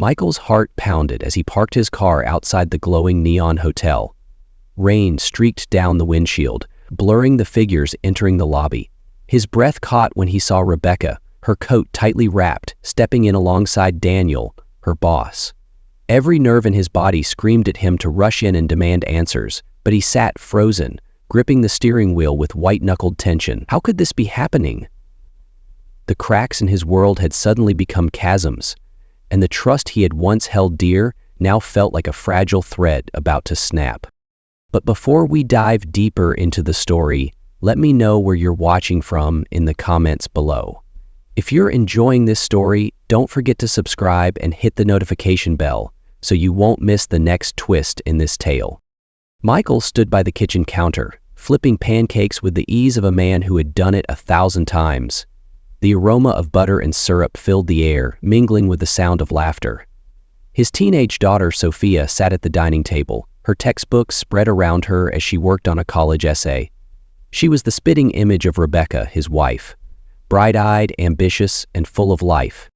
Michael's heart pounded as he parked his car outside the glowing neon hotel. Rain streaked down the windshield, blurring the figures entering the lobby. His breath caught when he saw Rebecca, her coat tightly wrapped, stepping in alongside Daniel, her boss. Every nerve in his body screamed at him to rush in and demand answers, but he sat frozen, gripping the steering wheel with white-knuckled tension. How could this be happening? The cracks in his world had suddenly become chasms, and the trust he had once held dear now felt like a fragile thread about to snap. But before we dive deeper into the story, let me know where you're watching from in the comments below. If you're enjoying this story, don't forget to subscribe and hit the notification bell so you won't miss the next twist in this tale. Michael stood by the kitchen counter, flipping pancakes with the ease of a man who had done it 1,000 times. The aroma of butter and syrup filled the air, mingling with the sound of laughter. His teenage daughter, Sophia, sat at the dining table, her textbooks spread around her as she worked on a college essay. She was the spitting image of Rebecca, his wife, bright-eyed, ambitious, and full of life.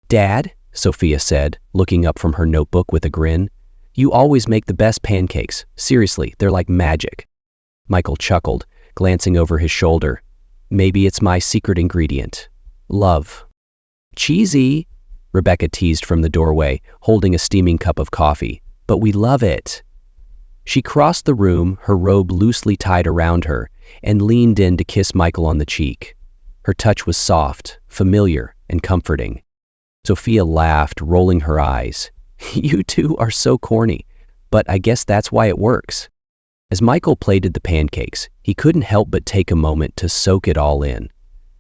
"Dad," Sophia said, looking up from her notebook with a grin, "you always make the best pancakes. Seriously, they're like magic." Michael chuckled, glancing over his shoulder. "Maybe it's my secret ingredient. Love." "Cheesy," Rebecca teased from the doorway, holding a steaming cup of coffee. "But we love it." She crossed the room, her robe loosely tied around her, and leaned in to kiss Michael on the cheek. Her touch was soft, familiar, and comforting. Sophia laughed, rolling her eyes. "You two are so corny, but I guess that's why it works." As Michael plated the pancakes, he couldn't help but take a moment to soak it all in.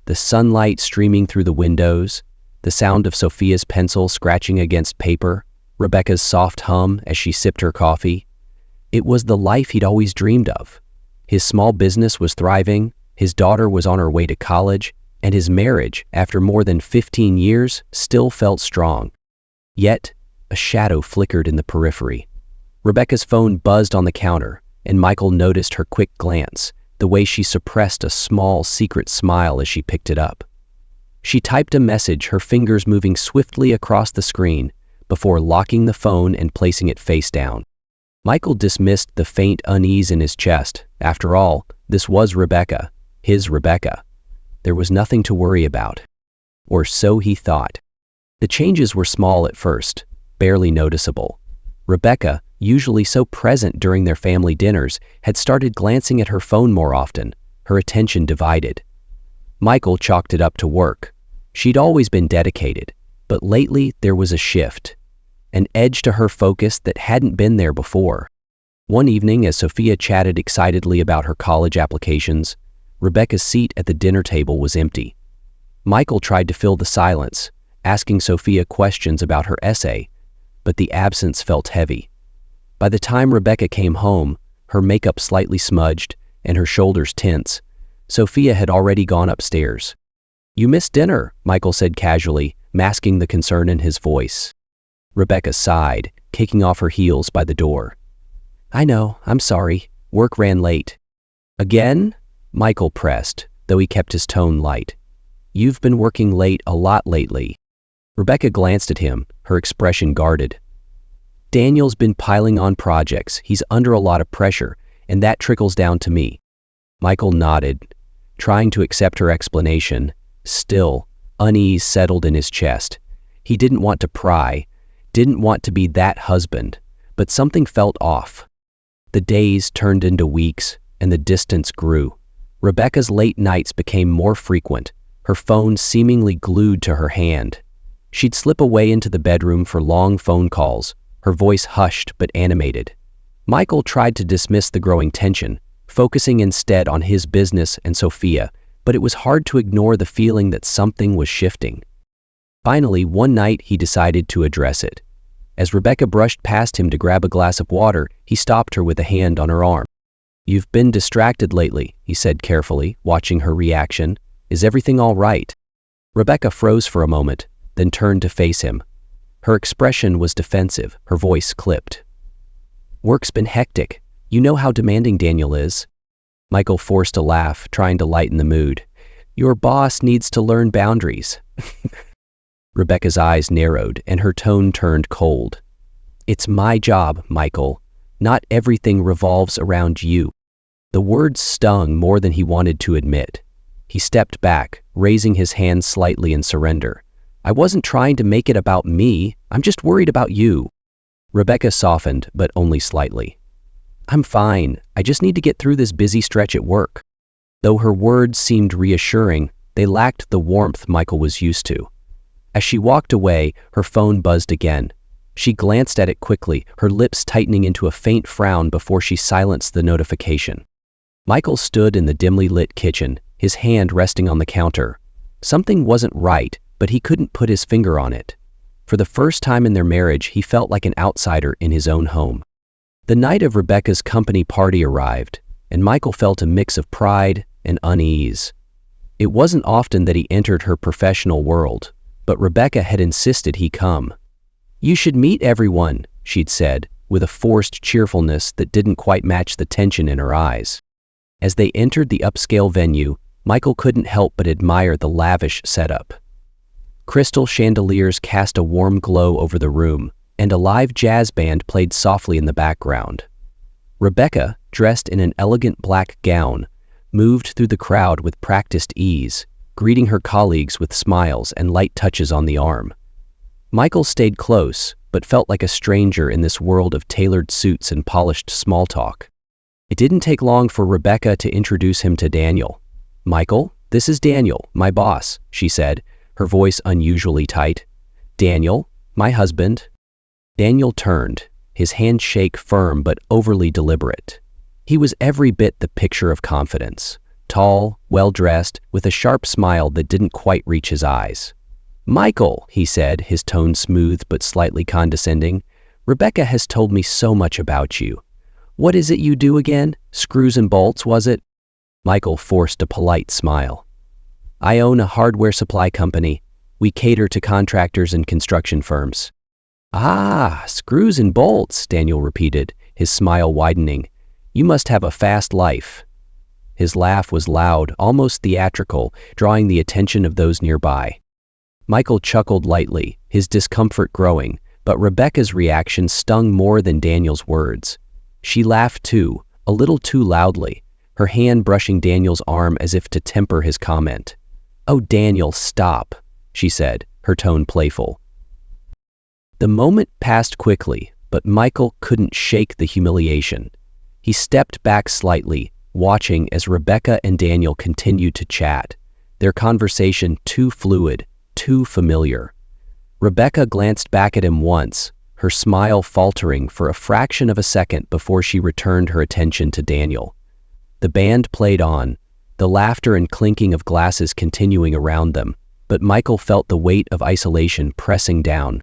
The sunlight streaming through the windows, the sound of Sophia's pencil scratching against paper, Rebecca's soft hum as she sipped her coffee. It was the life he'd always dreamed of. His small business was thriving, his daughter was on her way to college, and his marriage, after more than 15 years, still felt strong. Yet, a shadow flickered in the periphery. Rebecca's phone buzzed on the counter, and Michael noticed her quick glance, the way she suppressed a small, secret smile as she picked it up. She typed a message, her fingers moving swiftly across the screen, before locking the phone and placing it face down. Michael dismissed the faint unease in his chest. After all, this was Rebecca, his Rebecca. There was nothing to worry about. Or so he thought. The changes were small at first, barely noticeable. Rebecca, usually so present during their family dinners, had started glancing at her phone more often, her attention divided. Michael chalked it up to work. She'd always been dedicated, but lately there was a shift, an edge to her focus that hadn't been there before. One evening, as Sophia chatted excitedly about her college applications, Rebecca's seat at the dinner table was empty. Michael tried to fill the silence, asking Sophia questions about her essay, but the absence felt heavy. By the time Rebecca came home, her makeup slightly smudged and her shoulders tense, Sophia had already gone upstairs. "You missed dinner," Michael said casually, masking the concern in his voice. Rebecca sighed, kicking off her heels by the door. "I know, I'm sorry. Work ran late." "Again?" Michael pressed, though he kept his tone light. "You've been working late a lot lately." Rebecca glanced at him, her expression guarded. "Daniel's been piling on projects. He's under a lot of pressure, and that trickles down to me." Michael nodded, trying to accept her explanation. Still, unease settled in his chest. He didn't want to pry, didn't want to be that husband, but something felt off. The days turned into weeks, and the distance grew. Rebecca's late nights became more frequent, her phone seemingly glued to her hand. She'd slip away into the bedroom for long phone calls, her voice hushed but animated. Michael tried to dismiss the growing tension, focusing instead on his business and Sophia, but it was hard to ignore the feeling that something was shifting. Finally, one night he decided to address it. As Rebecca brushed past him to grab a glass of water, he stopped her with a hand on her arm. "You've been distracted lately," he said carefully, watching her reaction. "Is everything all right?" Rebecca froze for a moment, then turned to face him. Her expression was defensive, her voice clipped. "Work's been hectic. You know how demanding Daniel is." Michael forced a laugh, trying to lighten the mood. "Your boss needs to learn boundaries." Rebecca's eyes narrowed and her tone turned cold. "It's my job, Michael. Not everything revolves around you." The words stung more than he wanted to admit. He stepped back, raising his hand slightly in surrender. "I wasn't trying to make it about me. I'm just worried about you." Rebecca softened, but only slightly. "I'm fine. I just need to get through this busy stretch at work." Though her words seemed reassuring, they lacked the warmth Michael was used to. As she walked away, her phone buzzed again. She glanced at it quickly, her lips tightening into a faint frown before she silenced the notification. Michael stood in the dimly lit kitchen, his hand resting on the counter. Something wasn't right, but he couldn't put his finger on it. For the first time in their marriage, he felt like an outsider in his own home. The night of Rebecca's company party arrived, and Michael felt a mix of pride and unease. It wasn't often that he entered her professional world, but Rebecca had insisted he come. "You should meet everyone," she'd said, with a forced cheerfulness that didn't quite match the tension in her eyes. As they entered the upscale venue, Michael couldn't help but admire the lavish setup. Crystal chandeliers cast a warm glow over the room, and a live jazz band played softly in the background. Rebecca, dressed in an elegant black gown, moved through the crowd with practiced ease, greeting her colleagues with smiles and light touches on the arm. Michael stayed close, but felt like a stranger in this world of tailored suits and polished small talk. It didn't take long for Rebecca to introduce him to Daniel. "Michael, this is Daniel, my boss," she said, her voice unusually tight. "Daniel, my husband." Daniel turned, his handshake firm but overly deliberate. He was every bit the picture of confidence, tall, well-dressed, with a sharp smile that didn't quite reach his eyes. "Michael," he said, his tone smooth but slightly condescending, "Rebecca has told me so much about you. What is it you do again? Screws and bolts, was it?" Michael forced a polite smile. "I own a hardware supply company. We cater to contractors and construction firms." "Ah, screws and bolts," Daniel repeated, his smile widening. "You must have a fast life." His laugh was loud, almost theatrical, drawing the attention of those nearby. Michael chuckled lightly, his discomfort growing, but Rebecca's reaction stung more than Daniel's words. She laughed too, a little too loudly, her hand brushing Daniel's arm as if to temper his comment. "Oh, Daniel, stop," she said, her tone playful. The moment passed quickly, but Michael couldn't shake the humiliation. He stepped back slightly, watching as Rebecca and Daniel continued to chat, their conversation too fluid, too familiar. Rebecca glanced back at him once, her smile faltering for a fraction of a second before she returned her attention to Daniel. The band played on, the laughter and clinking of glasses continuing around them, but Michael felt the weight of isolation pressing down.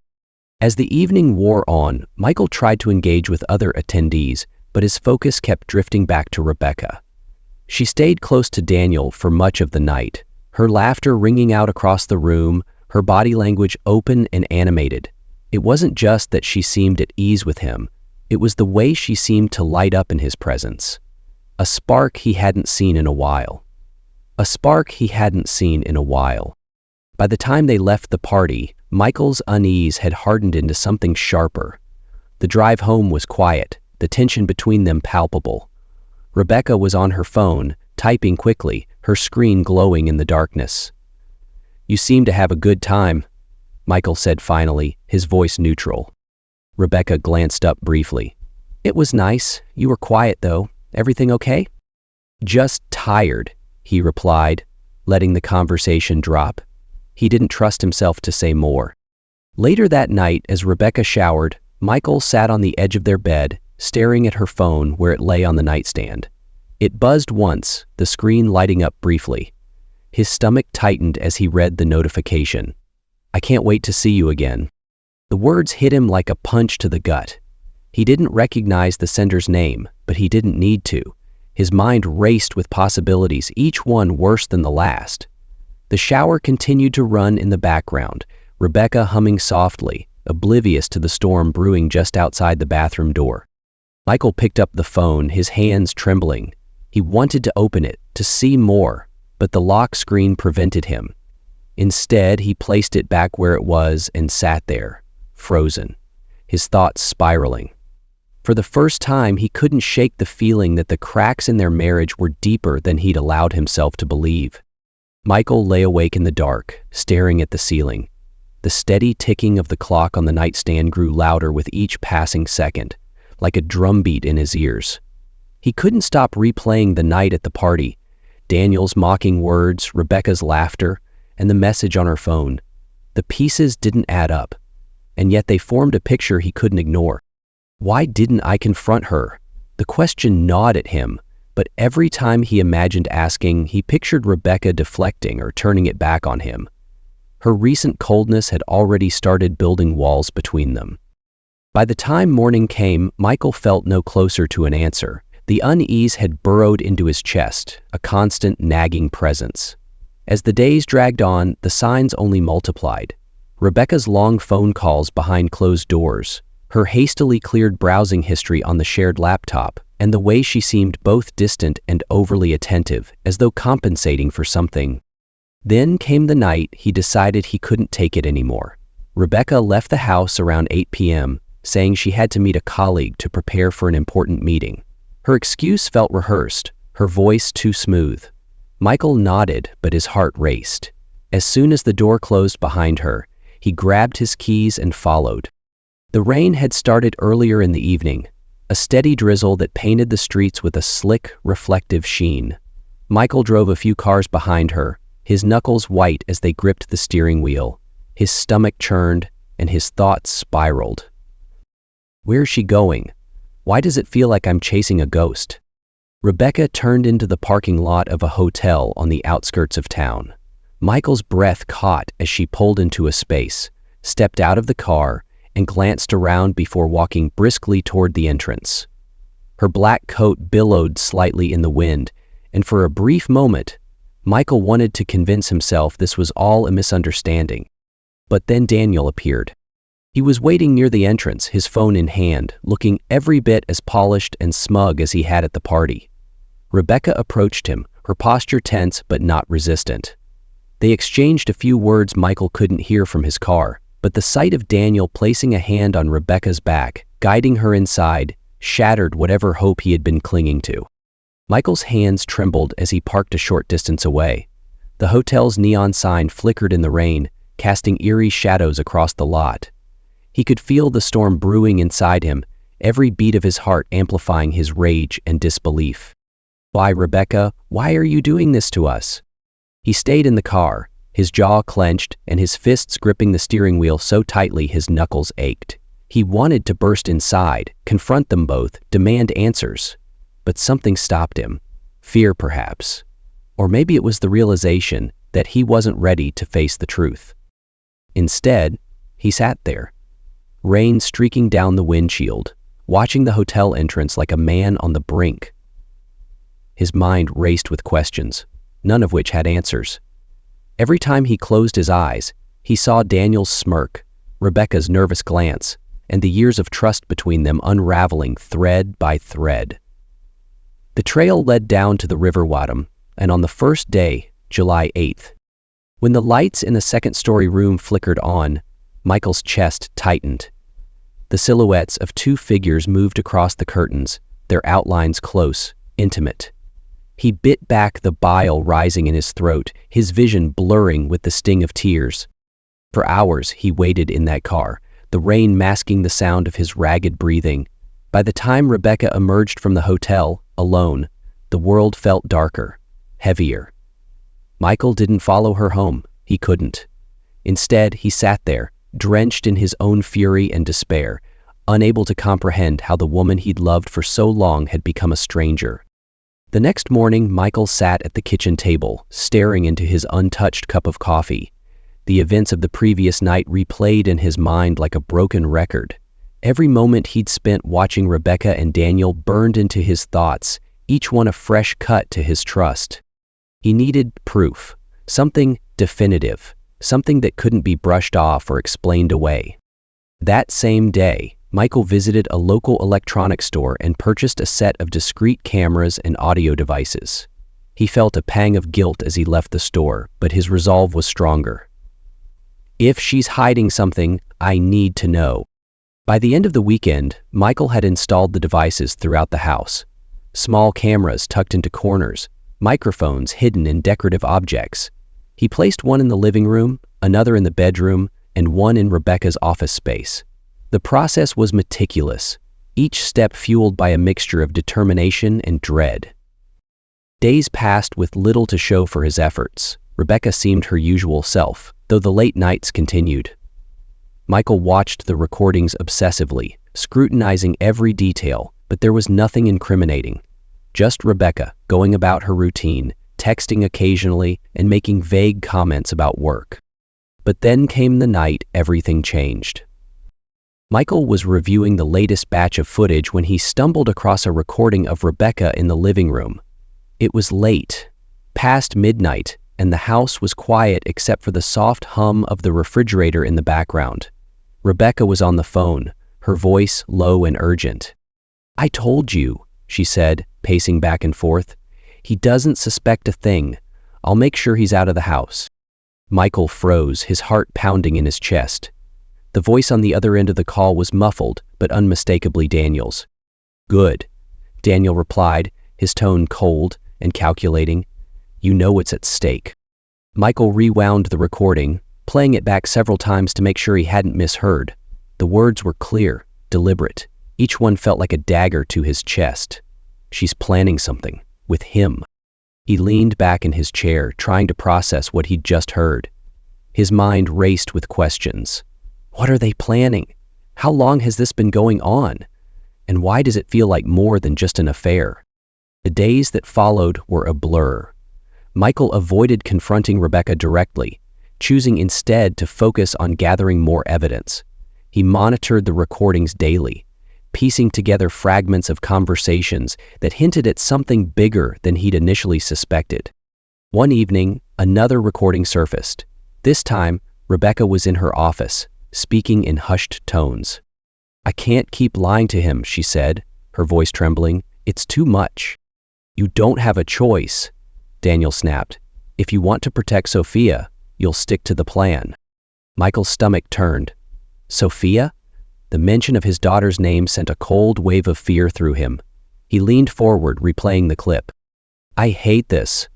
As the evening wore on, Michael tried to engage with other attendees, but his focus kept drifting back to Rebecca. She stayed close to Daniel for much of the night, her laughter ringing out across the room, her body language open and animated. It wasn't just that she seemed at ease with him, it was the way she seemed to light up in his presence. A spark he hadn't seen in a while. A spark he hadn't seen in a while. By the time they left the party, Michael's unease had hardened into something sharper. The drive home was quiet, the tension between them palpable. Rebecca was on her phone, typing quickly, her screen glowing in the darkness. "You seem to have a good time," Michael said finally, his voice neutral. Rebecca glanced up briefly. "It was nice. You were quiet, though. Everything okay?" "Just tired," he replied, letting the conversation drop. He didn't trust himself to say more. Later that night, as Rebecca showered, Michael sat on the edge of their bed, staring at her phone where it lay on the nightstand. It buzzed once, the screen lighting up briefly. His stomach tightened as he read the notification. "I can't wait to see you again." The words hit him like a punch to the gut. He didn't recognize the sender's name, but he didn't need to. His mind raced with possibilities, each one worse than the last. The shower continued to run in the background, Rebecca humming softly, oblivious to the storm brewing just outside the bathroom door. Michael picked up the phone, his hands trembling. He wanted to open it, to see more, but the lock screen prevented him. Instead, he placed it back where it was and sat there, frozen, his thoughts spiraling. For the first time, he couldn't shake the feeling that the cracks in their marriage were deeper than he'd allowed himself to believe. Michael lay awake in the dark, staring at the ceiling. The steady ticking of the clock on the nightstand grew louder with each passing second, like a drumbeat in his ears. He couldn't stop replaying the night at the party, Daniel's mocking words, Rebecca's laughter, and the message on her phone. The pieces didn't add up, and yet they formed a picture he couldn't ignore. Why didn't I confront her? The question gnawed at him, but every time he imagined asking, he pictured Rebecca deflecting or turning it back on him. Her recent coldness had already started building walls between them. By the time morning came, Michael felt no closer to an answer. The unease had burrowed into his chest, a constant nagging presence. As the days dragged on, the signs only multiplied. Rebecca's long phone calls behind closed doors, her hastily cleared browsing history on the shared laptop, and the way she seemed both distant and overly attentive, as though compensating for something. Then came the night he decided he couldn't take it anymore. Rebecca left the house around 8 p.m., saying she had to meet a colleague to prepare for an important meeting. Her excuse felt rehearsed, her voice too smooth. Michael nodded, but his heart raced. As soon as the door closed behind her, he grabbed his keys and followed. The rain had started earlier in the evening, a steady drizzle that painted the streets with a slick, reflective sheen. Michael drove a few cars behind her, his knuckles white as they gripped the steering wheel. His stomach churned, and his thoughts spiraled. Where's she going? Why does it feel like I'm chasing a ghost? Rebecca turned into the parking lot of a hotel on the outskirts of town. Michael's breath caught as she pulled into a space, stepped out of the car, and glanced around before walking briskly toward the entrance. Her black coat billowed slightly in the wind, and for a brief moment, Michael wanted to convince himself this was all a misunderstanding. But then Daniel appeared. He was waiting near the entrance, his phone in hand, looking every bit as polished and smug as he had at the party. Rebecca approached him, her posture tense but not resistant. They exchanged a few words Michael couldn't hear from his car, but the sight of Daniel placing a hand on Rebecca's back, guiding her inside, shattered whatever hope he had been clinging to. Michael's hands trembled as he parked a short distance away. The hotel's neon sign flickered in the rain, casting eerie shadows across the lot. He could feel the storm brewing inside him, every beat of his heart amplifying his rage and disbelief. Why, Rebecca, why are you doing this to us? He stayed in the car, his jaw clenched and his fists gripping the steering wheel so tightly his knuckles ached. He wanted to burst inside, confront them both, demand answers. But something stopped him. Fear, perhaps. Or maybe it was the realization that he wasn't ready to face the truth. Instead, he sat there, rain streaking down the windshield, watching the hotel entrance like a man on the brink. His mind raced with questions, none of which had answers. Every time he closed his eyes, he saw Daniel's smirk, Rebecca's nervous glance, and the years of trust between them unraveling thread by thread. The trail led down to the River Wadham, and on the first day, July 8th, when the lights in the second-story room flickered on, Michael's chest tightened. The silhouettes of two figures moved across the curtains, their outlines close, intimate. He bit back the bile rising in his throat, his vision blurring with the sting of tears. For hours he waited in that car, the rain masking the sound of his ragged breathing. By the time Rebecca emerged from the hotel, alone, the world felt darker, heavier. Michael didn't follow her home. He couldn't. Instead, he sat there, drenched in his own fury and despair, unable to comprehend how the woman he'd loved for so long had become a stranger. The next morning, Michael sat at the kitchen table, staring into his untouched cup of coffee. The events of the previous night replayed in his mind like a broken record. Every moment he'd spent watching Rebecca and Daniel burned into his thoughts, each one a fresh cut to his trust. He needed proof, something definitive, something that couldn't be brushed off or explained away. That same day, Michael visited a local electronics store and purchased a set of discrete cameras and audio devices. He felt a pang of guilt as he left the store, but his resolve was stronger. If she's hiding something, I need to know. By the end of the weekend, Michael had installed the devices throughout the house. Small cameras tucked into corners, microphones hidden in decorative objects. He placed one in the living room, another in the bedroom, and one in Rebecca's office space. The process was meticulous, each step fueled by a mixture of determination and dread. Days passed with little to show for his efforts. Rebecca seemed her usual self, though the late nights continued. Michael watched the recordings obsessively, scrutinizing every detail, but there was nothing incriminating. Just Rebecca, going about her routine, texting occasionally, and making vague comments about work. But then came the night everything changed. Michael was reviewing the latest batch of footage when he stumbled across a recording of Rebecca in the living room. It was late, past midnight, and the house was quiet except for the soft hum of the refrigerator in the background. Rebecca was on the phone, her voice low and urgent. "I told you," she said, pacing back and forth. "He doesn't suspect a thing. I'll make sure he's out of the house." Michael froze, his heart pounding in his chest. The voice on the other end of the call was muffled, but unmistakably Daniel's. "Good," Daniel replied, his tone cold and calculating. "You know what's at stake." Michael rewound the recording, playing it back several times to make sure he hadn't misheard. The words were clear, deliberate. Each one felt like a dagger to his chest. She's planning something, with him. He leaned back in his chair, trying to process what he'd just heard. His mind raced with questions. What are they planning? How long has this been going on? And why does it feel like more than just an affair? The days that followed were a blur. Michael avoided confronting Rebecca directly, choosing instead to focus on gathering more evidence. He monitored the recordings daily, piecing together fragments of conversations that hinted at something bigger than he'd initially suspected. One evening, another recording surfaced. This time, Rebecca was in her office, speaking in hushed tones. "I can't keep lying to him," she said, her voice trembling. "It's too much." "You don't have a choice," Daniel snapped. "If you want to protect Sophia, you'll stick to the plan." Michael's stomach turned. Sophia? The mention of his daughter's name sent a cold wave of fear through him. He leaned forward, replaying the clip. "I hate this,"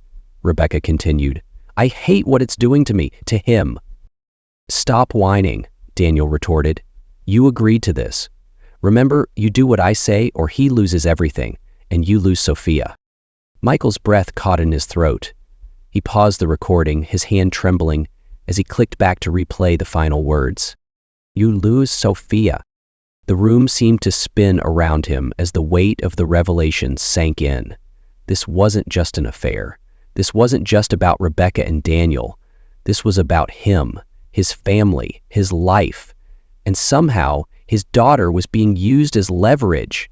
Rebecca continued. "I hate what it's doing to me, to him." "Stop whining," Daniel retorted. "You agreed to this. Remember, you do what I say or he loses everything, and you lose Sophia." Michael's breath caught in his throat. He paused the recording, his hand trembling, as he clicked back to replay the final words. "You lose Sophia." The room seemed to spin around him as the weight of the revelation sank in. This wasn't just an affair. This wasn't just about Rebecca and Daniel. This was about him, his family, his life. And somehow, his daughter was being used as leverage.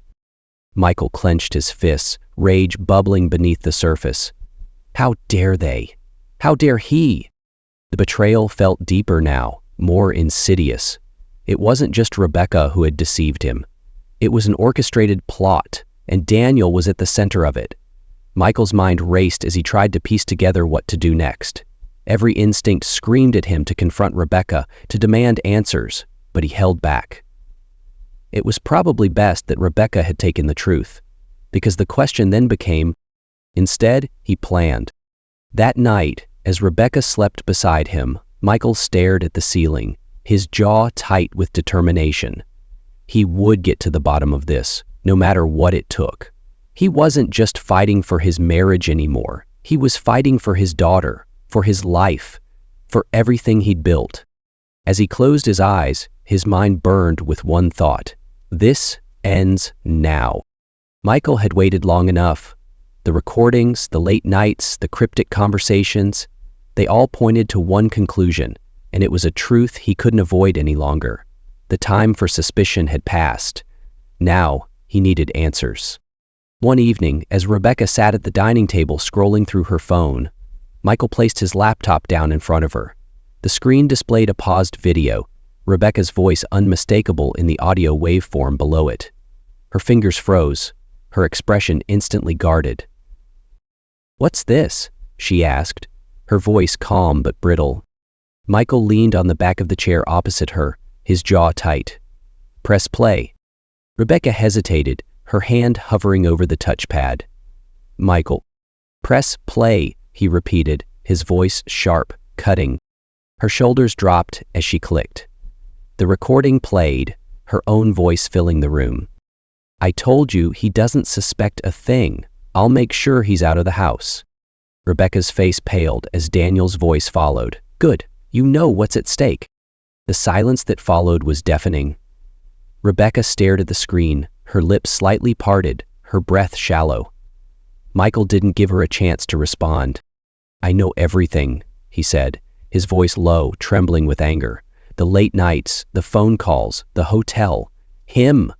Michael clenched his fists, rage bubbling beneath the surface. How dare they? How dare he? The betrayal felt deeper now, more insidious. It wasn't just Rebecca who had deceived him. It was an orchestrated plot, and Daniel was at the center of it. Michael's mind raced as he tried to piece together what to do next. Every instinct screamed at him to confront Rebecca, to demand answers, but he held back. It was probably best that Rebecca had taken the truth, because the question then became, instead, he planned. That night, as Rebecca slept beside him, Michael stared at the ceiling, his jaw tight with determination. He would get to the bottom of this, no matter what it took. He wasn't just fighting for his marriage anymore. He was fighting for his daughter, for his life, for everything he'd built. As he closed his eyes, his mind burned with one thought. This ends now. Michael had waited long enough. The recordings, the late nights, the cryptic conversations, they all pointed to one conclusion, and it was a truth he couldn't avoid any longer. The time for suspicion had passed. Now, he needed answers. One evening, as Rebecca sat at the dining table scrolling through her phone, Michael placed his laptop down in front of her. The screen displayed a paused video, Rebecca's voice unmistakable in the audio waveform below it. Her fingers froze, her expression instantly guarded. "What's this?" she asked, her voice calm but brittle. Michael leaned on the back of the chair opposite her, his jaw tight. "Press play." Rebecca hesitated, her hand hovering over the touchpad. "Michael." "Press play," he repeated, his voice sharp, cutting. Her shoulders dropped as she clicked. The recording played, her own voice filling the room. "I told you he doesn't suspect a thing. I'll make sure he's out of the house." Rebecca's face paled as Daniel's voice followed. "Good. You know what's at stake." The silence that followed was deafening. Rebecca stared at the screen, her lips slightly parted, her breath shallow. Michael didn't give her a chance to respond. "I know everything," he said, his voice low, trembling with anger. "The late nights, the phone calls, the hotel. Him.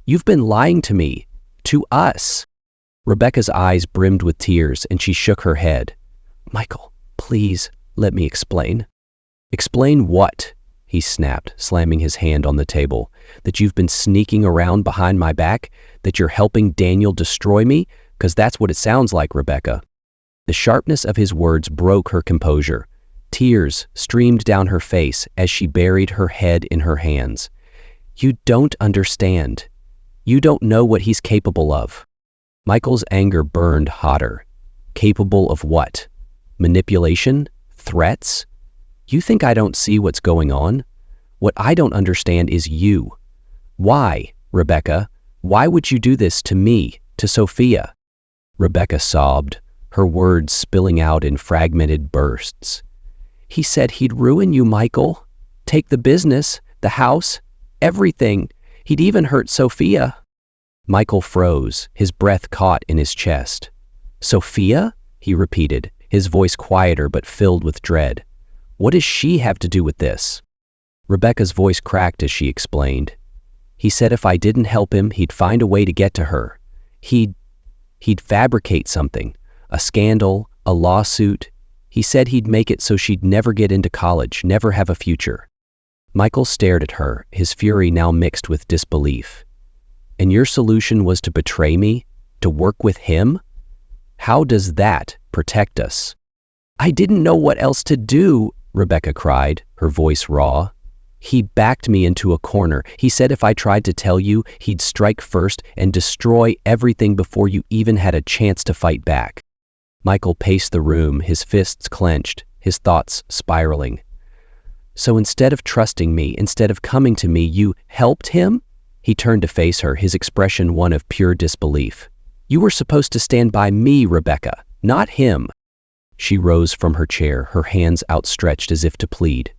You've been lying to me. To us." Rebecca's eyes brimmed with tears and she shook her head. "Michael, please, let me explain." "Explain what?" he snapped, slamming his hand on the table. "That you've been sneaking around behind my back? That you're helping Daniel destroy me? 'Cause that's what it sounds like, Rebecca." The sharpness of his words broke her composure. Tears streamed down her face as she buried her head in her hands. "You don't understand. You don't know what he's capable of." Michael's anger burned hotter. "Capable of what? Manipulation? Threats? You think I don't see what's going on? What I don't understand is you. Why, Rebecca? Why would you do this to me, to Sophia?" Rebecca sobbed, her words spilling out in fragmented bursts. "He said he'd ruin you, Michael. Take the business, the house, everything. He'd even hurt Sophia." Michael froze, his breath caught in his chest. "Sophia?" he repeated, his voice quieter but filled with dread. "What does she have to do with this?" Rebecca's voice cracked as she explained. "He said if I didn't help him, he'd find a way to get to her. He'd fabricate something, a scandal, a lawsuit. He said he'd make it so she'd never get into college, never have a future." Michael stared at her, his fury now mixed with disbelief. "And your solution was to betray me? To work with him? How does that protect us?" "I didn't know what else to do," Rebecca cried, her voice raw. "He backed me into a corner. He said if I tried to tell you, he'd strike first and destroy everything before you even had a chance to fight back." Michael paced the room, his fists clenched, his thoughts spiraling. "So instead of trusting me, instead of coming to me, you helped him?" He turned to face her, his expression one of pure disbelief. "You were supposed to stand by me, Rebecca, not him." She rose from her chair, her hands outstretched as if to plead.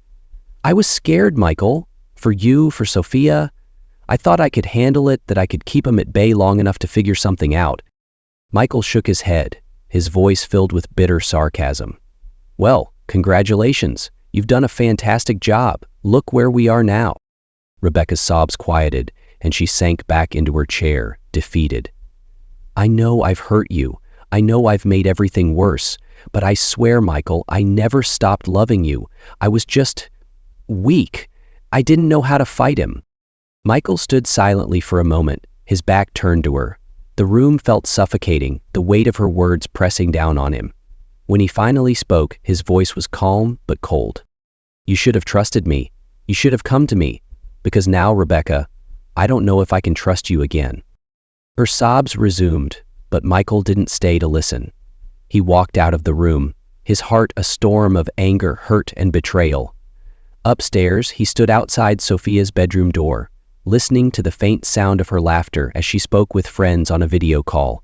"I was scared, Michael. For you, for Sophia. I thought I could handle it, that I could keep him at bay long enough to figure something out." Michael shook his head, his voice filled with bitter sarcasm. "Well, congratulations. You've done a fantastic job. Look where we are now." Rebecca's sobs quieted, and she sank back into her chair, defeated. "I know I've hurt you. I know I've made everything worse. But I swear, Michael, I never stopped loving you. I was just weak. I didn't know how to fight him." Michael stood silently for a moment, his back turned to her. The room felt suffocating, the weight of her words pressing down on him. When he finally spoke, his voice was calm but cold. "You should have trusted me. You should have come to me. Because now, Rebecca, I don't know if I can trust you again." Her sobs resumed, but Michael didn't stay to listen. He walked out of the room, his heart a storm of anger, hurt, and betrayal. Upstairs, he stood outside Sophia's bedroom door, listening to the faint sound of her laughter as she spoke with friends on a video call.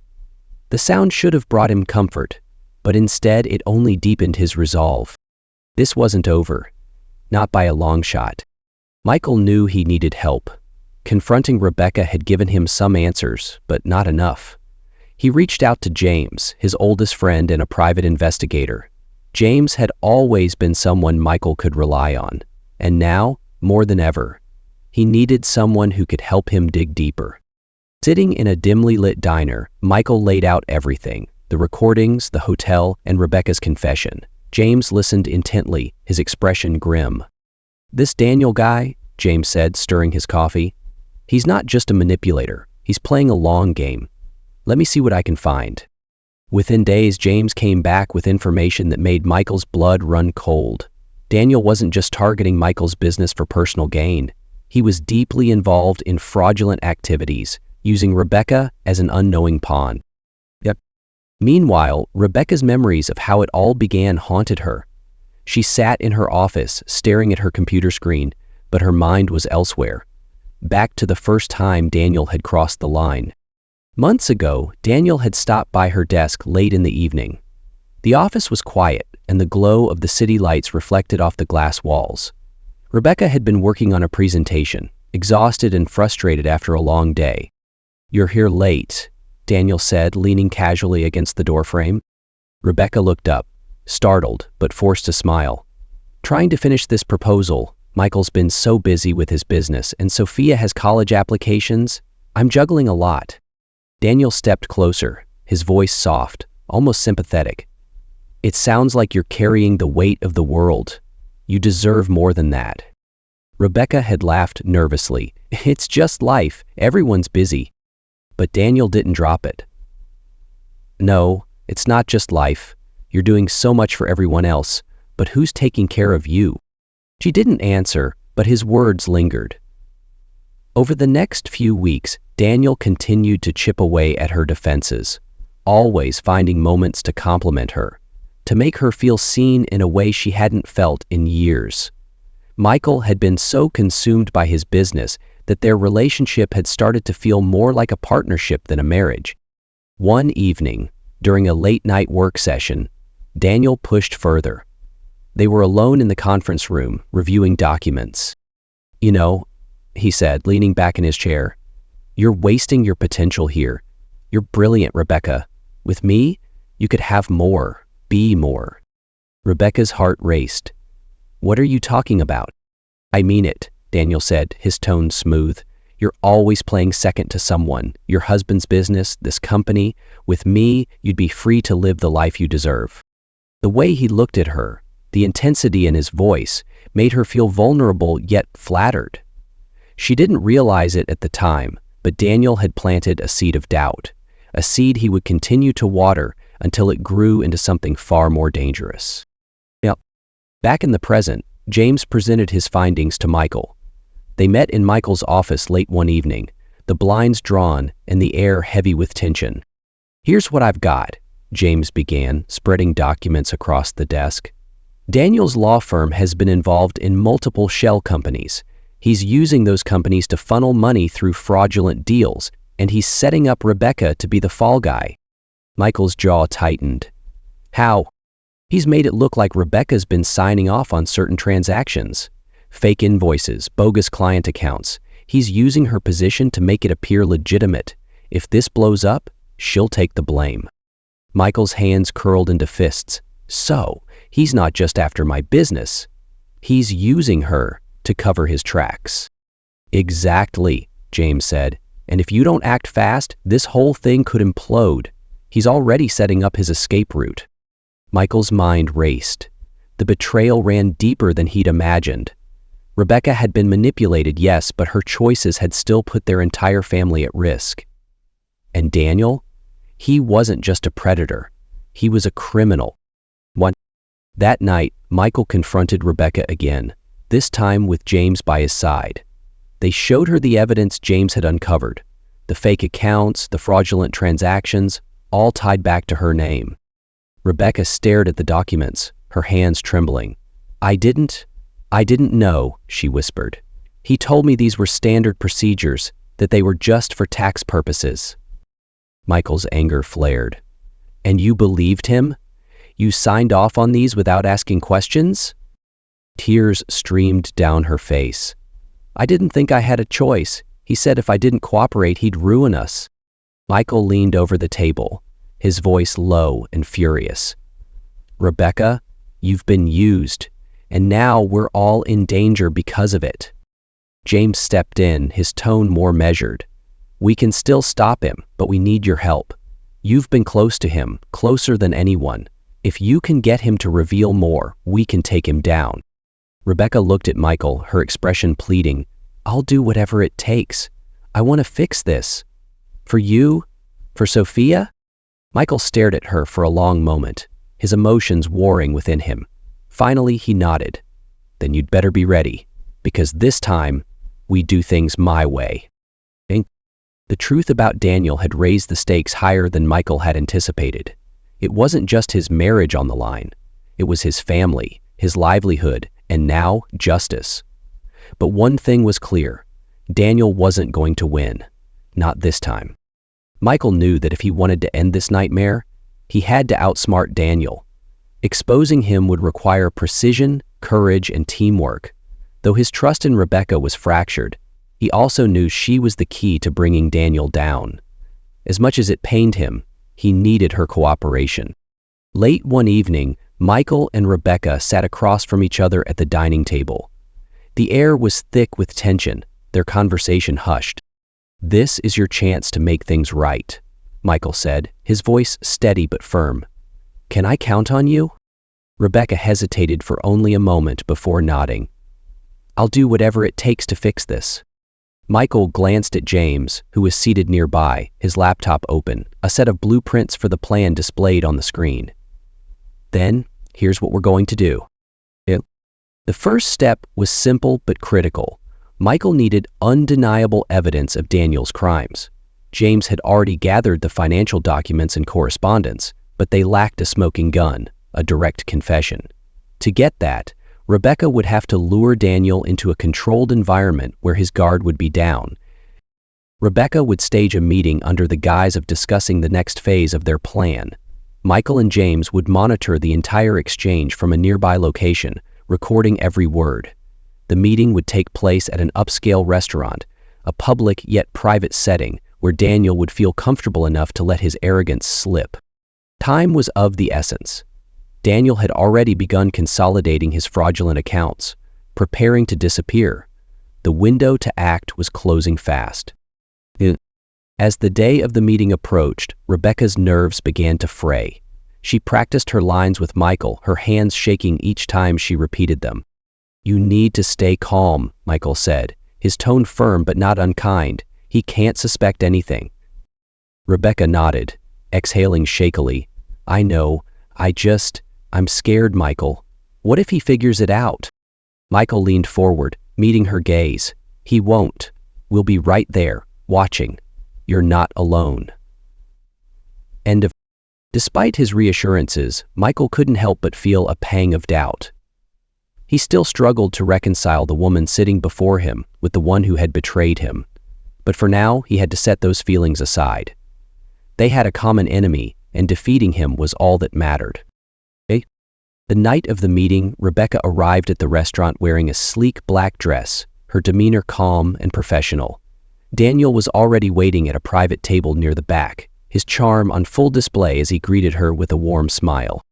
The sound should have brought him comfort, but instead it only deepened his resolve. This wasn't over, not by a long shot. Michael knew he needed help. Confronting Rebecca had given him some answers, but not enough. He reached out to James, his oldest friend and a private investigator. James had always been someone Michael could rely on, and now, more than ever, he needed someone who could help him dig deeper. Sitting in a dimly lit diner, Michael laid out everything, the recordings, the hotel, and Rebecca's confession. James listened intently, his expression grim. "This Daniel guy," James said, stirring his coffee, "he's not just a manipulator. He's playing a long game. Let me see what I can find." Within days, James came back with information that made Michael's blood run cold. Daniel wasn't just targeting Michael's business for personal gain. He was deeply involved in fraudulent activities, using Rebecca as an unknowing pawn. Yep. Meanwhile, Rebecca's memories of how it all began haunted her. She sat in her office, staring at her computer screen, but her mind was elsewhere. Back to the first time Daniel had crossed the line. Months ago, Daniel had stopped by her desk late in the evening. The office was quiet, and the glow of the city lights reflected off the glass walls. Rebecca had been working on a presentation, exhausted and frustrated after a long day. "You're here late," Daniel said, leaning casually against the doorframe. Rebecca looked up, startled but forced to smile. "Trying to finish this proposal. Michael's been so busy with his business, and Sophia has college applications. I'm juggling a lot." Daniel stepped closer, his voice soft, almost sympathetic. "It sounds like you're carrying the weight of the world. You deserve more than that." Rebecca had laughed nervously. "It's just life. Everyone's busy." But Daniel didn't drop it. "No, it's not just life. You're doing so much for everyone else, but who's taking care of you?" She didn't answer, but his words lingered. Over the next few weeks, Daniel continued to chip away at her defenses, always finding moments to compliment her, to make her feel seen in a way she hadn't felt in years. Michael had been so consumed by his business that their relationship had started to feel more like a partnership than a marriage. One evening, during a late-night work session, Daniel pushed further. They were alone in the conference room, reviewing documents. "You know," he said, leaning back in his chair, "you're wasting your potential here. You're brilliant, Rebecca. With me, you could have more, be more." Rebecca's heart raced. "What are you talking about?" "I mean it," Daniel said, his tone smooth. "You're always playing second to someone, your husband's business, this company. With me, you'd be free to live the life you deserve." The way he looked at her, the intensity in his voice, made her feel vulnerable yet flattered. She didn't realize it at the time, but Daniel had planted a seed of doubt, a seed he would continue to water until it grew into something far more dangerous. Now, back in the present, James presented his findings to Michael. They met in Michael's office late one evening, the blinds drawn and the air heavy with tension. "Here's what I've got," James began, spreading documents across the desk. "Daniel's law firm has been involved in multiple shell companies. He's using those companies to funnel money through fraudulent deals, and he's setting up Rebecca to be the fall guy." Michael's jaw tightened. "How?" "He's made it look like Rebecca's been signing off on certain transactions. Fake invoices, bogus client accounts. He's using her position to make it appear legitimate. If this blows up, she'll take the blame." Michael's hands curled into fists. "So, he's not just after my business. He's using her to cover his tracks." "Exactly," James said. "And if you don't act fast, this whole thing could implode. He's already setting up his escape route." Michael's mind raced. The betrayal ran deeper than he'd imagined. Rebecca had been manipulated, yes, but her choices had still put their entire family at risk. And Daniel? He wasn't just a predator. He was a criminal. That night, Michael confronted Rebecca again, this time with James by his side. They showed her the evidence James had uncovered, the fake accounts, the fraudulent transactions, all tied back to her name. Rebecca stared at the documents, her hands trembling. I didn't know," she whispered. "He told me these were standard procedures, that they were just for tax purposes." Michael's anger flared. "And you believed him? You signed off on these without asking questions?" Tears streamed down her face. "I didn't think I had a choice. He said if I didn't cooperate, he'd ruin us." Michael leaned over the table, his voice low and furious. "Rebecca, you've been used, and now we're all in danger because of it." James stepped in, his tone more measured. "We can still stop him, but we need your help. You've been close to him, closer than anyone. If you can get him to reveal more, we can take him down." Rebecca looked at Michael, her expression pleading. "I'll do whatever it takes. I want to fix this. For you? For Sophia?" Michael stared at her for a long moment, his emotions warring within him. Finally, he nodded. then you'd better be ready, because this time, we do things my way. The truth about Daniel had raised the stakes higher than Michael had anticipated. It wasn't just his marriage on the line. It was his family, his livelihood, and now justice. But one thing was clear. Daniel wasn't going to win. Not this time. Michael knew that if he wanted to end this nightmare, he had to outsmart Daniel. Exposing him would require precision, courage, and teamwork. Though his trust in Rebecca was fractured, he also knew she was the key to bringing Daniel down. As much as it pained him, he needed her cooperation. Late one evening, Michael and Rebecca sat across from each other at the dining table. The air was thick with tension, their conversation hushed. "This is your chance to make things right," Michael said, his voice steady but firm. "Can I count on you?" Rebecca hesitated for only a moment before nodding. "I'll do whatever it takes to fix this." Michael glanced at James, who was seated nearby, his laptop open, a set of blueprints for the plan displayed on the screen. "Then, here's what we're going to do." The first step was simple but critical. Michael needed undeniable evidence of Daniel's crimes. James had already gathered the financial documents and correspondence, but they lacked a smoking gun, a direct confession. To get that, Rebecca would have to lure Daniel into a controlled environment where his guard would be down. Rebecca would stage a meeting under the guise of discussing the next phase of their plan. Michael and James would monitor the entire exchange from a nearby location, recording every word. The meeting would take place at an upscale restaurant, a public yet private setting where Daniel would feel comfortable enough to let his arrogance slip. Time was of the essence. Daniel had already begun consolidating his fraudulent accounts, preparing to disappear. The window to act was closing fast. As the day of the meeting approached, Rebecca's nerves began to fray. She practiced her lines with Michael, her hands shaking each time she repeated them. "You need to stay calm," Michael said, his tone firm but not unkind. "He can't suspect anything." Rebecca nodded, exhaling shakily. "I know. I'm scared, Michael. What if he figures it out?" Michael leaned forward, meeting her gaze. "He won't. We'll be right there, watching. You're not alone." Despite his reassurances, Michael couldn't help but feel a pang of doubt. He still struggled to reconcile the woman sitting before him with the one who had betrayed him. But for now, he had to set those feelings aside. They had a common enemy, and defeating him was all that mattered. The night of the meeting, Rebecca arrived at the restaurant wearing a sleek black dress, her demeanor calm and professional. Daniel was already waiting at a private table near the back, his charm on full display as he greeted her with a warm smile.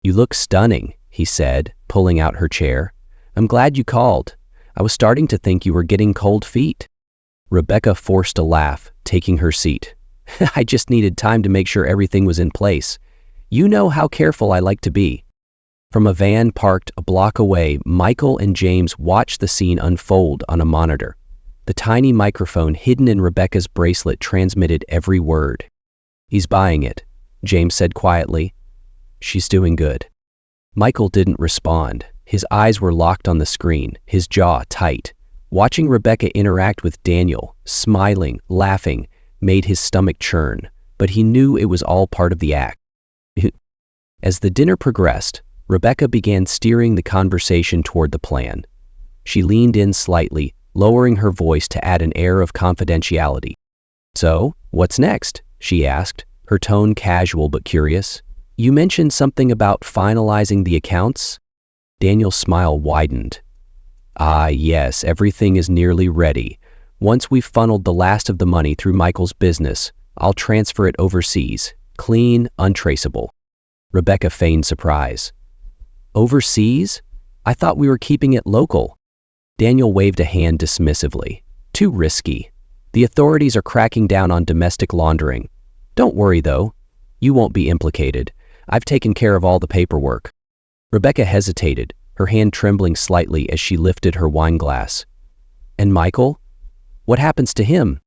"You look stunning," he said, pulling out her chair. "I'm glad you called. I was starting to think you were getting cold feet." Rebecca forced a laugh, taking her seat. "I just needed time to make sure everything was in place. You know how careful I like to be." From a van parked a block away, Michael and James watched the scene unfold on a monitor. The tiny microphone hidden in Rebecca's bracelet transmitted every word. "He's buying it," James said quietly. "She's doing good." Michael didn't respond. His eyes were locked on the screen, his jaw tight. Watching Rebecca interact with Daniel, smiling, laughing, made his stomach churn, but he knew it was all part of the act. As the dinner progressed, Rebecca began steering the conversation toward the plan. She leaned in slightly, lowering her voice to add an air of confidentiality. "So, what's next?" she asked, her tone casual but curious. "You mentioned something about finalizing the accounts?" Daniel's smile widened. "Ah, yes, everything is nearly ready. Once we've funneled the last of the money through Michael's business, I'll transfer it overseas, clean, untraceable." Rebecca feigned surprise. "Overseas? I thought we were keeping it local." Daniel waved a hand dismissively. "Too risky. The authorities are cracking down on domestic laundering. Don't worry, though. You won't be implicated. I've taken care of all the paperwork." Rebecca hesitated, her hand trembling slightly as she lifted her wine glass. "And Michael? What happens to him?"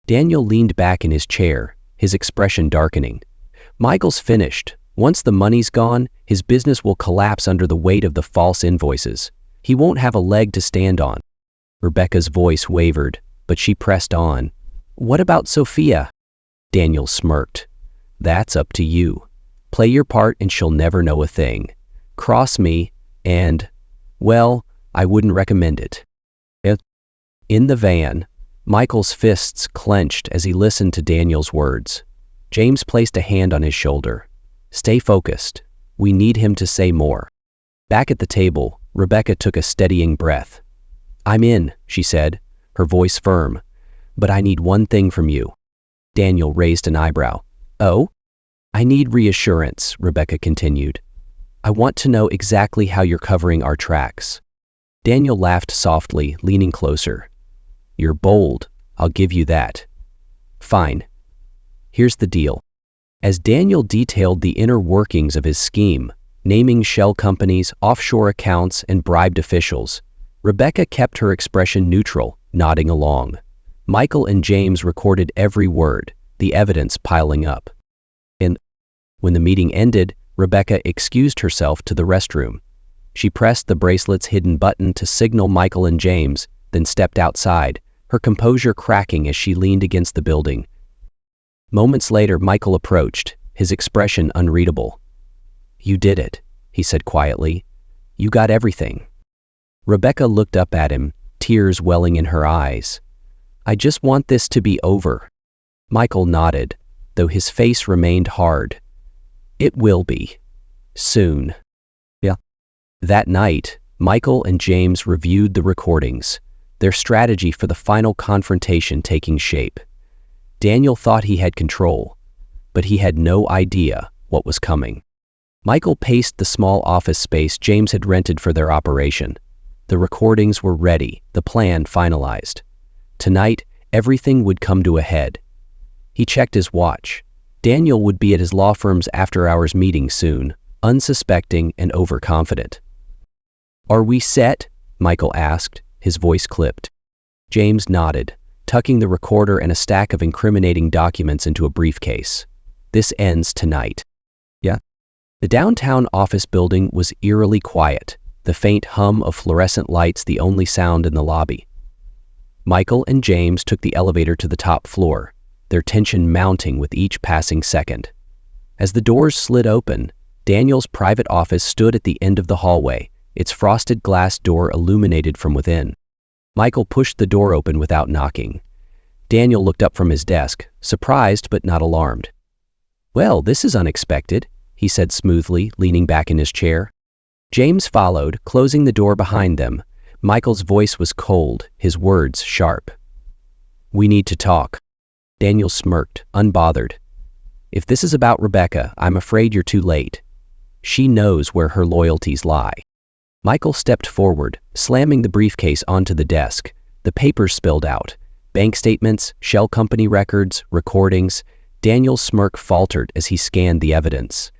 Daniel leaned back in his chair, his expression darkening. "Michael's finished. Once the money's gone, his business will collapse under the weight of the false invoices. He won't have a leg to stand on. Rebecca's voice wavered, but she pressed on. What about Sophia? Daniel smirked. That's up to you. Play your part and she'll never know a thing. Cross me and, well, I wouldn't recommend it. In the van, Michael's fists clenched as he listened to Daniel's words. James placed a hand on his shoulder. Stay focused. We need him to say more. Back at the table, Rebecca took a steadying breath. I'm in, she said, her voice firm. But I need one thing from you. Daniel raised an eyebrow. Oh? I need reassurance, Rebecca continued. I want to know exactly how you're covering our tracks. Daniel laughed softly, leaning closer. You're bold, I'll give you that. Fine. Here's the deal. As Daniel detailed the inner workings of his scheme, naming shell companies, offshore accounts, and bribed officials, Rebecca kept her expression neutral, nodding along. Michael and James recorded every word, the evidence piling up. And when the meeting ended, Rebecca excused herself to the restroom. She pressed the bracelet's hidden button to signal Michael and James, then stepped outside, her composure cracking as she leaned against the building. Moments later, Michael approached, his expression unreadable. You did it, he said quietly. You got everything. Rebecca looked up at him, tears welling in her eyes. I just want this to be over. Michael nodded, though his face remained hard. It will be. Soon. Yeah. That night, Michael and James reviewed the recordings, their strategy for the final confrontation taking shape. Daniel thought he had control, but he had no idea what was coming. Michael paced the small office space James had rented for their operation. The recordings were ready, the plan finalized. Tonight, everything would come to a head. He checked his watch. Daniel would be at his law firm's after-hours meeting soon, unsuspecting and overconfident. Are we set? Michael asked, his voice clipped. James nodded, tucking the recorder and a stack of incriminating documents into a briefcase. This ends tonight. Yeah? The downtown office building was eerily quiet, the faint hum of fluorescent lights the only sound in the lobby. Michael and James took the elevator to the top floor, their tension mounting with each passing second. As the doors slid open, Daniel's private office stood at the end of the hallway, its frosted glass door illuminated from within. Michael pushed the door open without knocking. Daniel looked up from his desk, surprised but not alarmed. Well, this is unexpected, he said smoothly, leaning back in his chair. James followed, closing the door behind them. Michael's voice was cold, his words sharp. We need to talk. Daniel smirked, unbothered. If this is about Rebecca, I'm afraid you're too late. She knows where her loyalties lie. Michael stepped forward, slamming the briefcase onto the desk. The papers spilled out. Bank statements, shell company records, recordings. Daniel's smirk faltered as he scanned the evidence.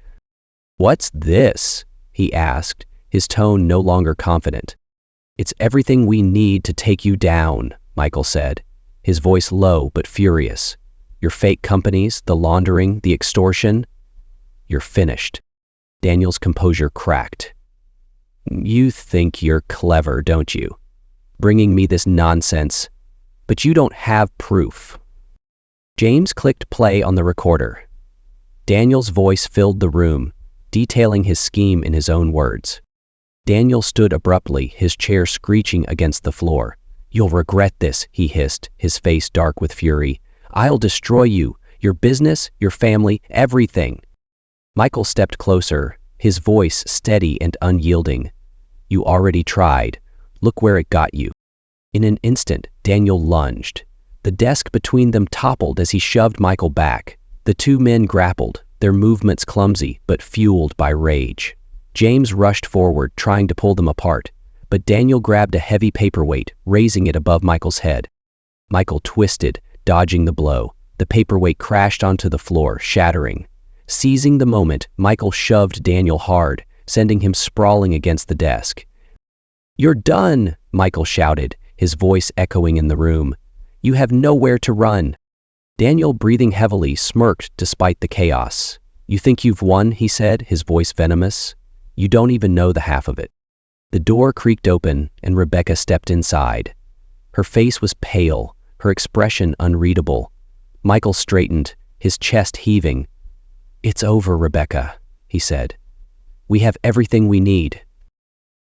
What's this? He asked, his tone no longer confident. It's everything we need to take you down, Michael said, his voice low but furious. Your fake companies, the laundering, the extortion. You're finished. Daniel's composure cracked. You think you're clever, don't you? Bringing me this nonsense. But you don't have proof. James clicked play on the recorder. Daniel's voice filled the room, detailing his scheme in his own words. Daniel stood abruptly, his chair screeching against the floor. You'll regret this, he hissed, his face dark with fury. I'll destroy you, your business, your family, everything. Michael stepped closer, his voice steady and unyielding. You already tried. Look where it got you. In an instant, Daniel lunged. The desk between them toppled as he shoved Michael back. The two men grappled, their movements clumsy but fueled by rage. James rushed forward, trying to pull them apart, but Daniel grabbed a heavy paperweight, raising it above Michael's head. Michael twisted, dodging the blow. The paperweight crashed onto the floor, shattering. Seizing the moment, Michael shoved Daniel hard, sending him sprawling against the desk. You're done, Michael shouted, his voice echoing in the room. You have nowhere to run. Daniel, breathing heavily, smirked despite the chaos. You think you've won, he said, his voice venomous. You don't even know the half of it. The door creaked open and Rebecca stepped inside. Her face was pale, her expression unreadable. Michael straightened, his chest heaving. "It's over, Rebecca," he said. "We have everything we need."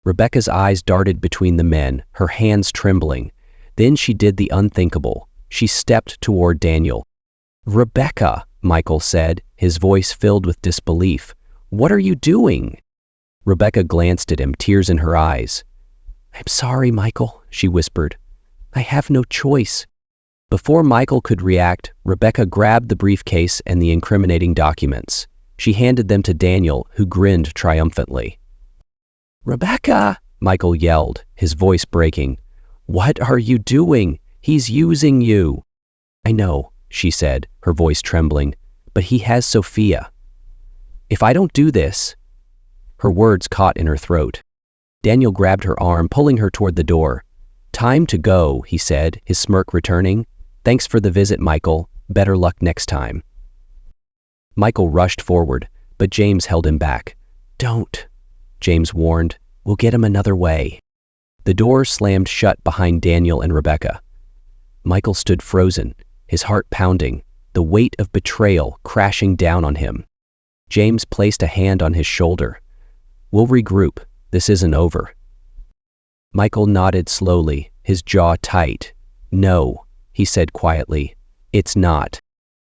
Rebecca's eyes darted between the men, her hands trembling. Then she did the unthinkable. She stepped toward Daniel. "Rebecca," Michael said, his voice filled with disbelief. "What are you doing?" Rebecca glanced at him, tears in her eyes. "I'm sorry, Michael," she whispered. "I have no choice." Before Michael could react, Rebecca grabbed the briefcase and the incriminating documents. She handed them to Daniel, who grinned triumphantly. "Rebecca!" Michael yelled, his voice breaking. "What are you doing? He's using you." "I know," she said, her voice trembling, "but he has Sophia. If I don't do this—" Her words caught in her throat. Daniel grabbed her arm, pulling her toward the door. "Time to go," he said, his smirk returning. "Thanks for the visit, Michael. Better luck next time." Michael rushed forward, but James held him back. "Don't," James warned. "We'll get him another way." The door slammed shut behind Daniel and Rebecca. Michael stood frozen, his heart pounding, the weight of betrayal crashing down on him. James placed a hand on his shoulder. "We'll regroup. This isn't over." Michael nodded slowly, his jaw tight. "No," he said quietly, "it's not."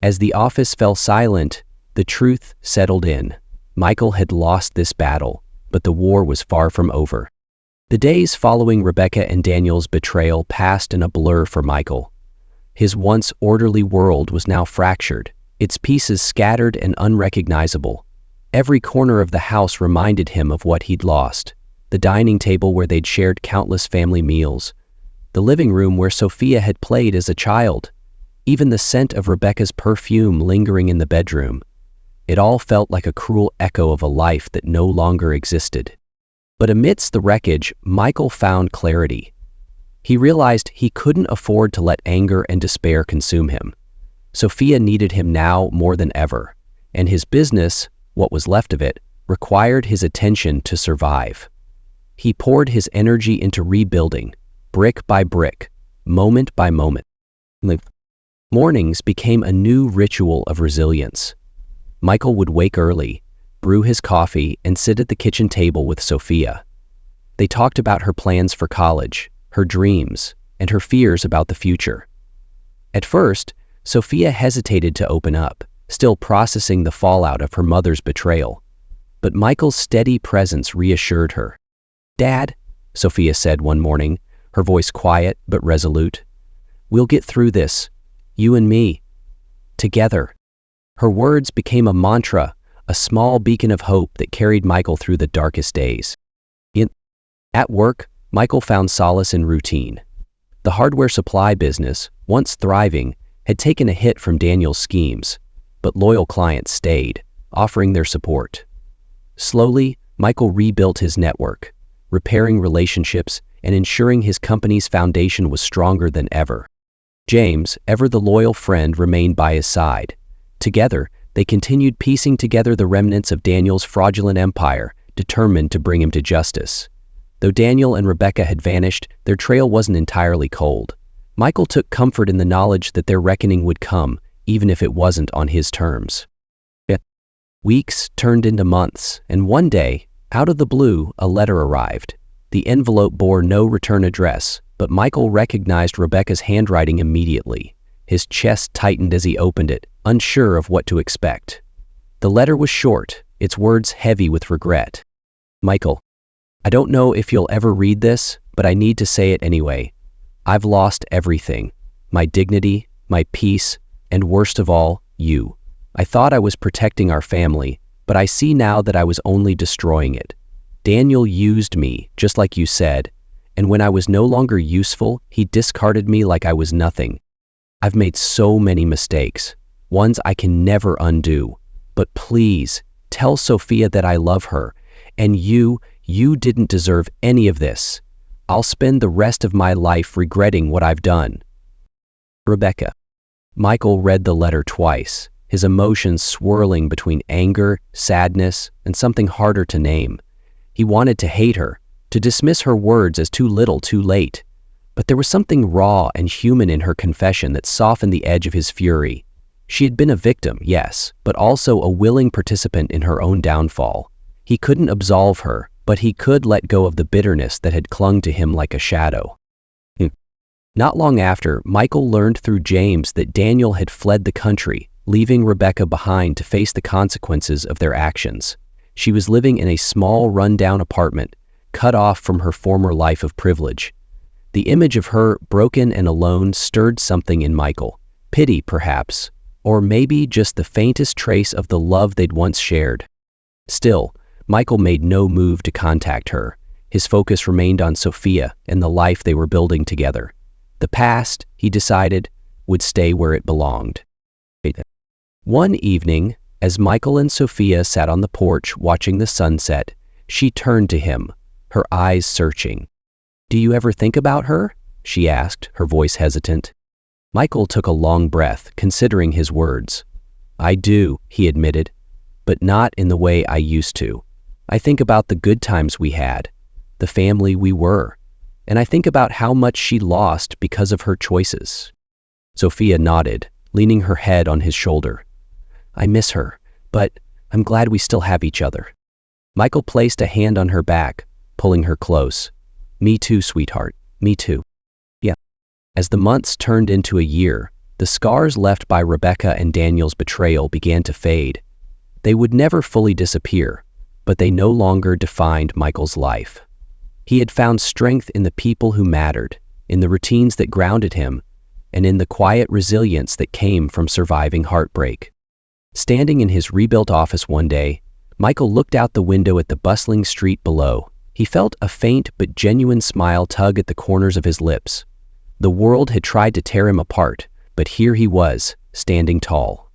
As the office fell silent, the truth settled in. Michael had lost this battle, but the war was far from over. The days following Rebecca and Daniel's betrayal passed in a blur for Michael. His once orderly world was now fractured, its pieces scattered and unrecognizable. Every corner of the house reminded him of what he'd lost. The dining table where they'd shared countless family meals. The living room where Sophia had played as a child. Even the scent of Rebecca's perfume lingering in the bedroom. It all felt like a cruel echo of a life that no longer existed. But amidst the wreckage, Michael found clarity. He realized he couldn't afford to let anger and despair consume him. Sophia needed him now more than ever, and his business, what was left of it, required his attention to survive. He poured his energy into rebuilding, brick by brick, moment by moment. Mornings became a new ritual of resilience. Michael would wake early, brew his coffee, and sit at the kitchen table with Sophia. They talked about her plans for college, her dreams, and her fears about the future. At first, Sophia hesitated to open up, still processing the fallout of her mother's betrayal. But Michael's steady presence reassured her. "Dad," Sophia said one morning, her voice quiet but resolute, "we'll get through this, you and me, together." Her words became a mantra, a small beacon of hope that carried Michael through the darkest days. At work, Michael found solace in routine. The hardware supply business, once thriving, had taken a hit from Daniel's schemes, but loyal clients stayed, offering their support. Slowly, Michael rebuilt his network, repairing relationships and ensuring his company's foundation was stronger than ever. James, ever the loyal friend, remained by his side. Together, they continued piecing together the remnants of Daniel's fraudulent empire, determined to bring him to justice. Though Daniel and Rebecca had vanished, their trail wasn't entirely cold. Michael took comfort in the knowledge that their reckoning would come, even if it wasn't on his terms. Weeks turned into months, and one day, out of the blue, a letter arrived. The envelope bore no return address, but Michael recognized Rebecca's handwriting immediately. His chest tightened as he opened it, unsure of what to expect. The letter was short, its words heavy with regret. "Michael, I don't know if you'll ever read this, but I need to say it anyway. I've lost everything. My dignity, my peace, and worst of all, you. I thought I was protecting our family, but I see now that I was only destroying it. Daniel used me, just like you said, and when I was no longer useful, he discarded me like I was nothing. I've made so many mistakes, ones I can never undo. But please, tell Sophia that I love her, and you didn't deserve any of this. I'll spend the rest of my life regretting what I've done. Rebecca." Michael read the letter twice, his emotions swirling between anger, sadness, and something harder to name. He wanted to hate her, to dismiss her words as too little too late. But there was something raw and human in her confession that softened the edge of his fury. She had been a victim, yes, but also a willing participant in her own downfall. He couldn't absolve her, but he could let go of the bitterness that had clung to him like a shadow. Not long after, Michael learned through James that Daniel had fled the country, leaving Rebecca behind to face the consequences of their actions. She was living in a small, run-down apartment, cut off from her former life of privilege. The image of her, broken and alone, stirred something in Michael. Pity, perhaps, or maybe just the faintest trace of the love they'd once shared. Still, Michael made no move to contact her. His focus remained on Sophia and the life they were building together. The past, he decided, would stay where it belonged. One evening, as Michael and Sophia sat on the porch watching the sunset, she turned to him, her eyes searching. "Do you ever think about her?" she asked, her voice hesitant. Michael took a long breath, considering his words. "I do," he admitted, "but not in the way I used to. I think about the good times we had, the family we were, and I think about how much she lost because of her choices." Sophia nodded, leaning her head on his shoulder. "I miss her, but I'm glad we still have each other." Michael placed a hand on her back, pulling her close. "Me too, sweetheart. Me too." Yeah. As the months turned into a year, the scars left by Rebecca and Daniel's betrayal began to fade. They would never fully disappear, but they no longer defined Michael's life. He had found strength in the people who mattered, in the routines that grounded him, and in the quiet resilience that came from surviving heartbreak. Standing in his rebuilt office one day, Michael looked out the window at the bustling street below. He felt a faint but genuine smile tug at the corners of his lips. The world had tried to tear him apart, but here he was, standing tall.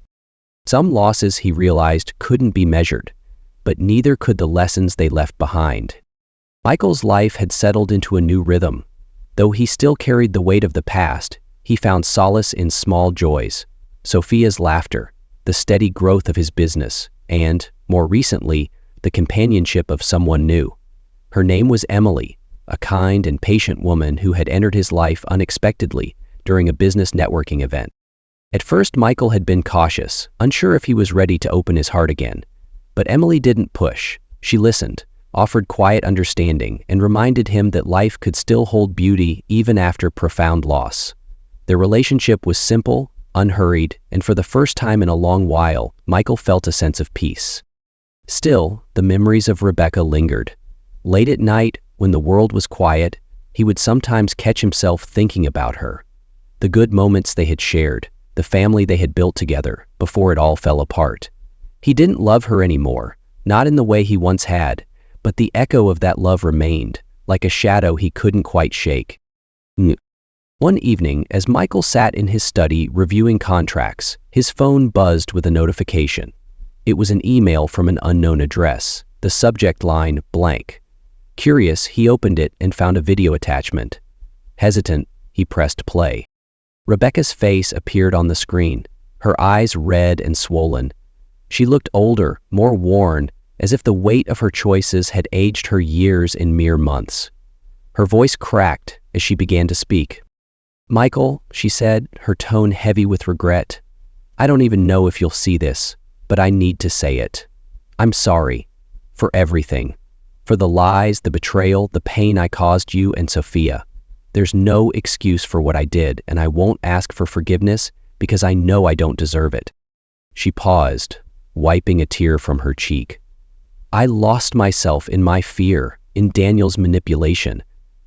Some losses, he realized, couldn't be measured, but neither could the lessons they left behind. Michael's life had settled into a new rhythm. Though he still carried the weight of the past, he found solace in small joys. Sophia's laughter, the steady growth of his business, and, more recently, the companionship of someone new. Her name was Emily, a kind and patient woman who had entered his life unexpectedly during a business networking event. At first, Michael had been cautious, unsure if he was ready to open his heart again. But Emily didn't push. She listened, offered quiet understanding, and reminded him that life could still hold beauty even after profound loss. Their relationship was simple, unhurried, and for the first time in a long while, Michael felt a sense of peace. Still, the memories of Rebecca lingered. Late at night, when the world was quiet, he would sometimes catch himself thinking about her. The good moments they had shared, the family they had built together, before it all fell apart. He didn't love her anymore, not in the way he once had, but the echo of that love remained, like a shadow he couldn't quite shake. One evening, as Michael sat in his study reviewing contracts, his phone buzzed with a notification. It was an email from an unknown address, the subject line blank. Curious, he opened it and found a video attachment. Hesitant, he pressed play. Rebecca's face appeared on the screen, her eyes red and swollen. She looked older, more worn, as if the weight of her choices had aged her years in mere months. Her voice cracked as she began to speak. "Michael," she said, her tone heavy with regret, "I don't even know if you'll see this, but I need to say it. I'm sorry. For everything. For the lies, the betrayal, the pain I caused you and Sophia. There's no excuse for what I did, and I won't ask for forgiveness because I know I don't deserve it." She paused, wiping a tear from her cheek. "I lost myself in my fear, in Daniel's manipulation.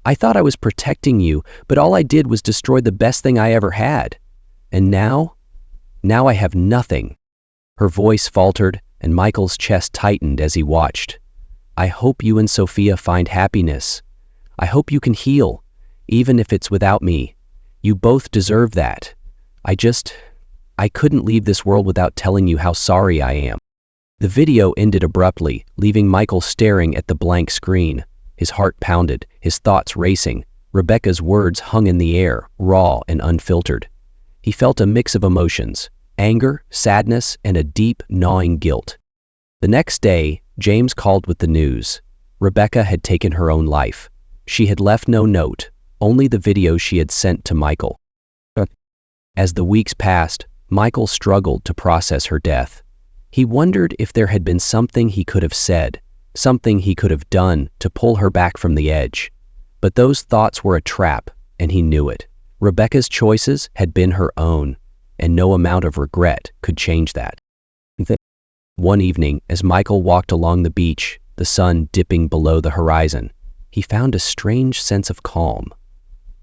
I thought I was protecting you, but all I did was destroy the best thing I ever had. And now I have nothing." Her voice faltered, and Michael's chest tightened as he watched. "I hope you and Sophia find happiness. I hope you can heal, even if it's without me. You both deserve that. I couldn't leave this world without telling you how sorry I am." The video ended abruptly, leaving Michael staring at the blank screen. His heart pounded, his thoughts racing. Rebecca's words hung in the air, raw and unfiltered. He felt a mix of emotions, anger, sadness, and a deep, gnawing guilt. The next day, James called with the news. Rebecca had taken her own life. She had left no note, only the video she had sent to Michael. As the weeks passed, Michael struggled to process her death. He wondered if there had been something he could have said, something he could have done to pull her back from the edge. But those thoughts were a trap, and he knew it. Rebecca's choices had been her own, and no amount of regret could change that. One evening, as Michael walked along the beach, the sun dipping below the horizon, he found a strange sense of calm.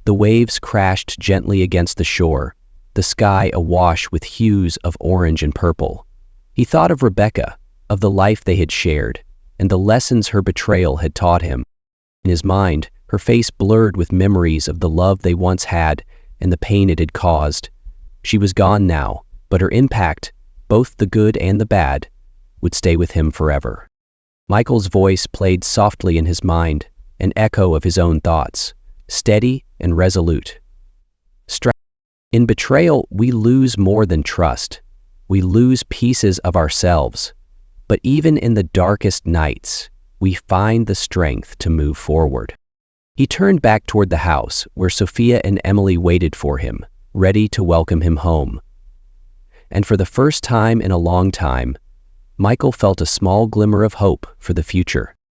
The waves crashed gently against the shore, the sky awash with hues of orange and purple. He thought of Rebecca, of the life they had shared, and the lessons her betrayal had taught him. In his mind, her face blurred with memories of the love they once had and the pain it had caused. She was gone now, but her impact, both the good and the bad, would stay with him forever. Michael's voice played softly in his mind, an echo of his own thoughts, steady and resolute. In betrayal, we lose more than trust. We lose pieces of ourselves. But even in the darkest nights, we find the strength to move forward. He turned back toward the house where Sophia and Emily waited for him, ready to welcome him home. And for the first time in a long time, Michael felt a small glimmer of hope for the future.